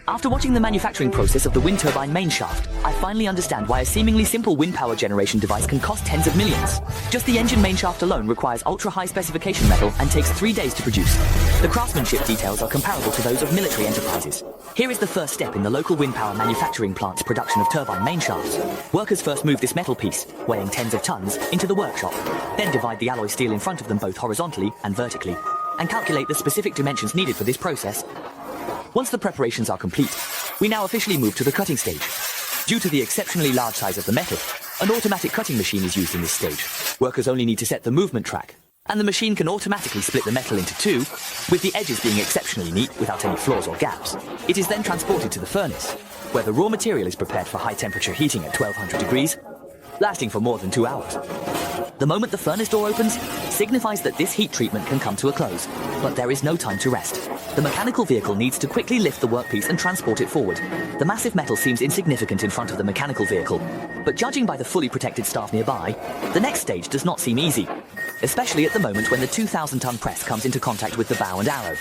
After watching the manufacturing process of the wind turbine main shaft, I finally understand why a seemingly simple wind power generation device can cost tens of millions. Just the engine main shaft alone requires ultra-high specification metal and takes 3 days to produce. The craftsmanship details are comparable to those of military enterprises. Here is the first step in the local wind power manufacturing plant's production of turbine main shafts. Workers first move this metal piece, weighing tens of tons, into the workshop, then divide the alloy steel in front of them both horizontally and vertically, and calculate the specific dimensions needed for this process. Once the preparations are complete, we now officially move to the cutting stage. Due to the exceptionally large size of the metal, an automatic cutting machine is used in this stage. Workers only need to set the movement track, and the machine can automatically split the metal into two, with the edges being exceptionally neat without any flaws or gaps. It is then transported to the furnace, where the raw material is prepared for high-temperature heating at 1200 degrees, lasting for more than 2 hours. The moment the furnace door opens signifies that this heat treatment can come to a close, but there is no time to rest. The mechanical vehicle needs to quickly lift the workpiece and transport it forward. The massive metal seems insignificant in front of the mechanical vehicle, but judging by the fully protected staff nearby, the next stage does not seem easy, especially at the moment when the 2,000-ton press comes into contact with the bow and arrow.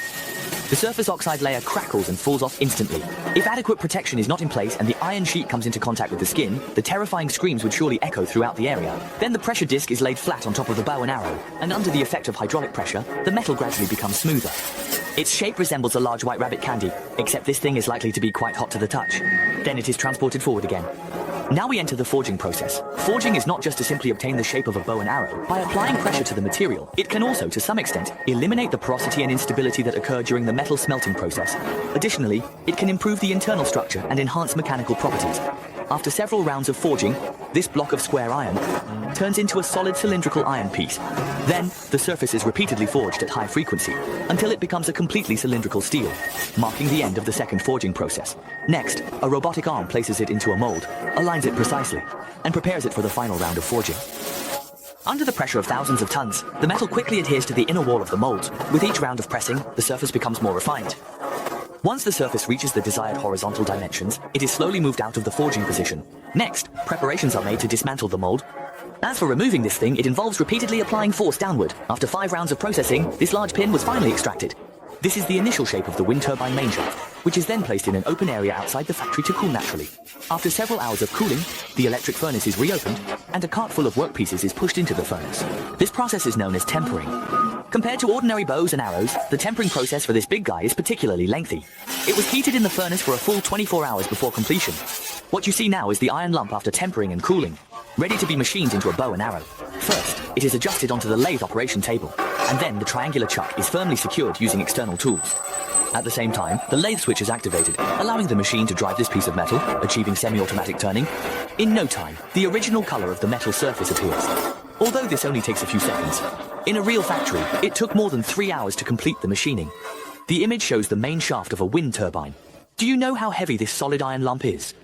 The surface oxide layer crackles and falls off instantly. If adequate protection is not in place and the iron sheet comes into contact with the skin, the terrifying screams would surely echo throughout the area. Then the pressure disc is laid flat on top of the bow and arrow, and under the effect of hydraulic pressure, the metal gradually becomes smoother. Its shape resembles a large white rabbit candy, except this thing is likely to be quite hot to the touch. Then it is transported forward again. Now we enter the forging process. Forging is not just to simply obtain the shape of a bow and arrow. By applying pressure to the material, it can also, to some extent, eliminate the porosity and instability that occur during the metal smelting process. Additionally, it can improve the internal structure and enhance mechanical properties. After several rounds of forging, this block of square iron turns into a solid cylindrical iron piece. Then, the surface is repeatedly forged at high frequency until it becomes a completely cylindrical steel, marking the end of the second forging process. Next, a robotic arm places it into a mold, aligns it precisely, and prepares it for the final round of forging. Under the pressure of thousands of tons, the metal quickly adheres to the inner wall of the mold. With each round of pressing, the surface becomes more refined. Once the surface reaches the desired horizontal dimensions, it is slowly moved out of the forging position. Next, preparations are made to dismantle the mold. As for removing this thing, it involves repeatedly applying force downward. After 5 rounds of processing, this large pin was finally extracted. This is the initial shape of the wind turbine main shaft, which is then placed in an open area outside the factory to cool naturally. After several hours of cooling, the electric furnace is reopened, and a cart full of workpieces is pushed into the furnace. This process is known as tempering. Compared to ordinary bows and arrows, the tempering process for this big guy is particularly lengthy. It was heated in the furnace for a full 24 hours before completion. What you see now is the iron lump after tempering and cooling, ready to be machined into a bow and arrow. First, it is adjusted onto the lathe operation table, and then the triangular chuck is firmly secured using external tools. At the same time, the lathe switch is activated, allowing the machine to drive this piece of metal, achieving semi-automatic turning. In no time, the original color of the metal surface appears. Although this only takes a few seconds, in a real factory, it took more than 3 hours to complete the machining. The image shows the main shaft of a wind turbine. Do you know how heavy this solid iron lump is?